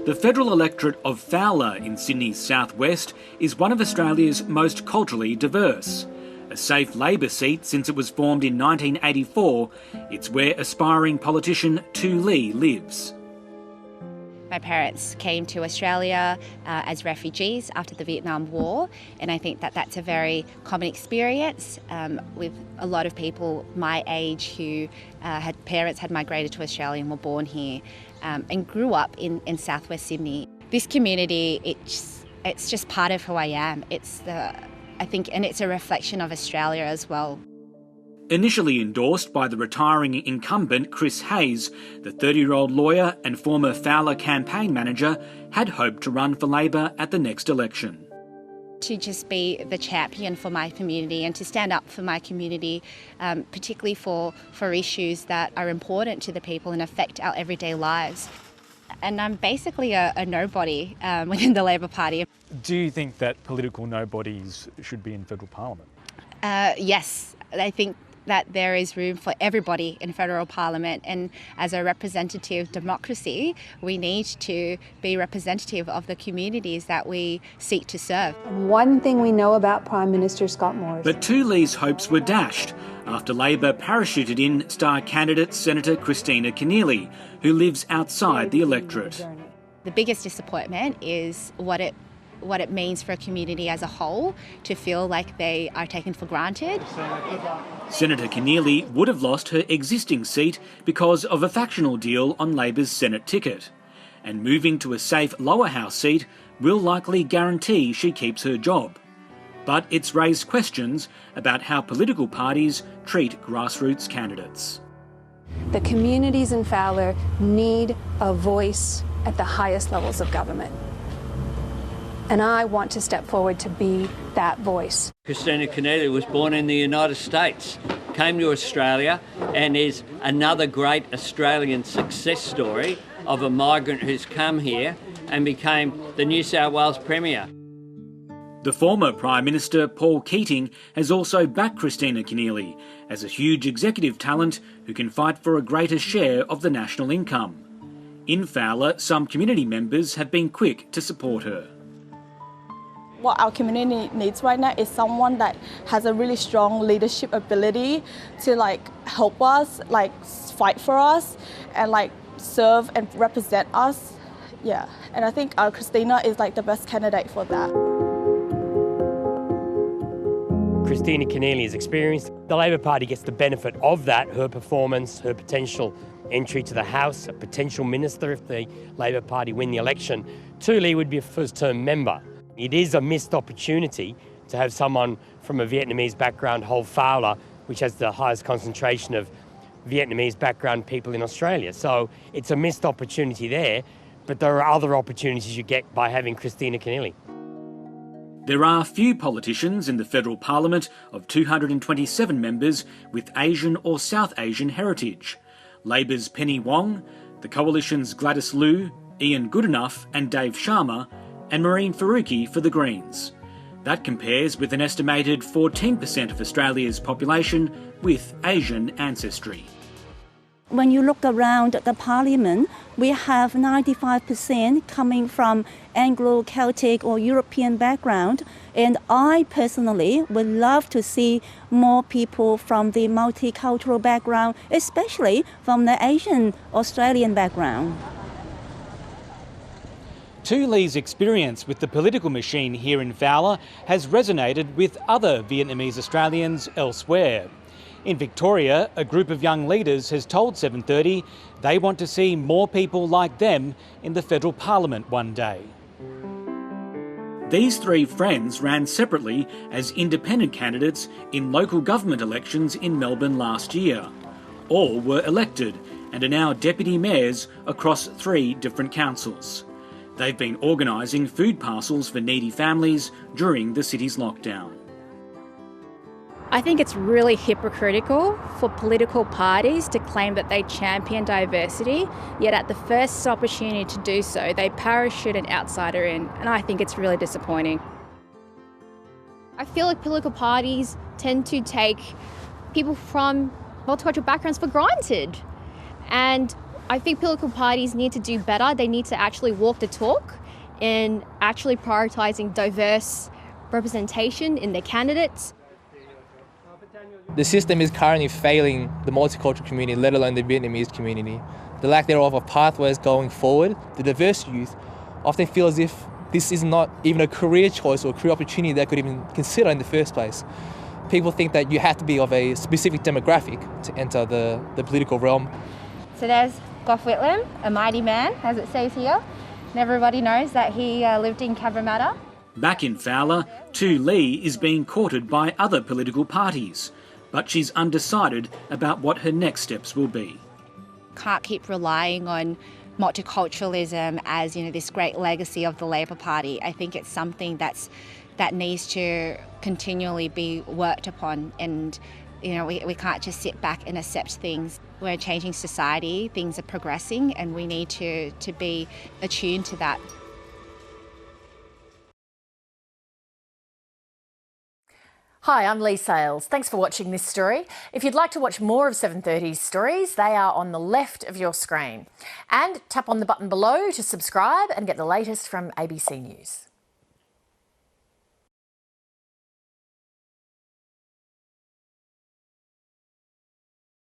The federal electorate of Fowler in Sydney's southwest is one of Australia's most culturally diverse. A safe Labor seat since it was formed in 1984, it's where aspiring politician Tu Lee lives. My parents came to Australia as refugees after the Vietnam War, and I think that that's a very common experience with a lot of people my age who had migrated to Australia and were born here and grew up in southwest Sydney. This community, it's just part of who I am. And it's a reflection of Australia as well. Initially endorsed by the retiring incumbent Chris Hayes, the 30-year-old lawyer and former Fowler campaign manager had hoped to run for Labor at the next election. To just be the champion for my community and to stand up for my community, particularly for issues that are important to the people and affect our everyday lives. And I'm basically a nobody within the Labor Party. Do you think that political nobodies should be in federal parliament? Yes, I think that there is room for everybody in federal parliament, and as a representative democracy, we need to be representative of the communities that we seek to serve. One thing we know about Prime Minister Scott Morrison. But Tu Lee's hopes were dashed after Labor parachuted in star candidate Senator Christina Keneally, who lives outside the electorate. The biggest disappointment is what it means for a community as a whole to feel like they are taken for granted. Senator Keneally would have lost her existing seat because of a factional deal on Labor's Senate ticket, and moving to a safe lower house seat will likely guarantee she keeps her job. But it's raised questions about how political parties treat grassroots candidates. The communities in Fowler need a voice at the highest levels of government. And I want to step forward to be that voice. Christina Keneally was born in the United States, came to Australia and is another great Australian success story of a migrant who's come here and became the New South Wales Premier. The former Prime Minister, Paul Keating, has also backed Christina Keneally as a huge executive talent who can fight for a greater share of the national income. In Fowler, some community members have been quick to support her. What our community needs right now is someone that has a really strong leadership ability to help us, fight for us and serve and represent us. Yeah, and I think Christina is the best candidate for that. Christina Keneally is experienced. The Labor Party gets the benefit of that, her performance, her potential entry to the House, a potential minister if the Labor Party win the election. Tu Lee would be a first-term member. It is a missed opportunity to have someone from a Vietnamese background hold Fowler, which has the highest concentration of Vietnamese background people in Australia. So it's a missed opportunity there, but there are other opportunities you get by having Christina Keneally. There are few politicians in the federal parliament of 227 members with Asian or South Asian heritage. Labor's Penny Wong, the Coalition's Gladys Liu, Ian Goodenough and Dave Sharma, and Marine Faruqi for the Greens. That compares with an estimated 14% of Australia's population with Asian ancestry. When you look around the parliament, we have 95% coming from Anglo-Celtic or European background, and I personally would love to see more people from the multicultural background, especially from the Asian Australian background. Tu Lee's experience with the political machine here in Fowler has resonated with other Vietnamese Australians elsewhere. In Victoria, a group of young leaders has told 730 they want to see more people like them in the federal parliament one day. These three friends ran separately as independent candidates in local government elections in Melbourne last year. All were elected and are now deputy mayors across 3 different councils. They've been organising food parcels for needy families during the city's lockdown. I think it's really hypocritical for political parties to claim that they champion diversity, yet at the first opportunity to do so, they parachute an outsider in, and I think it's really disappointing. I feel like political parties tend to take people from multicultural backgrounds for granted. And I think political parties need to do better. They need to actually walk the talk and actually prioritising diverse representation in their candidates. The system is currently failing the multicultural community, let alone the Vietnamese community. The lack thereof of pathways going forward, the diverse youth often feel as if this is not even a career choice or a career opportunity they could even consider in the first place. People think that you have to be of a specific demographic to enter the political realm. So there's Gough Whitlam, a mighty man, as it says here. And everybody knows that he lived in Cabramatta. Back in Fowler, Tu Lee is being courted by other political parties, but she's undecided about what her next steps will be. Can't keep relying on multiculturalism as, this great legacy of the Labor Party. I think it's something that needs to continually be worked upon, and we can't just sit back and accept things. We're a changing society, things are progressing, and we need to be attuned to that. Hi, I'm Lee Sales. Thanks for watching this story. If you'd like to watch more of 730's stories, they are on the left of your screen. And tap on the button below to subscribe and get the latest from ABC News.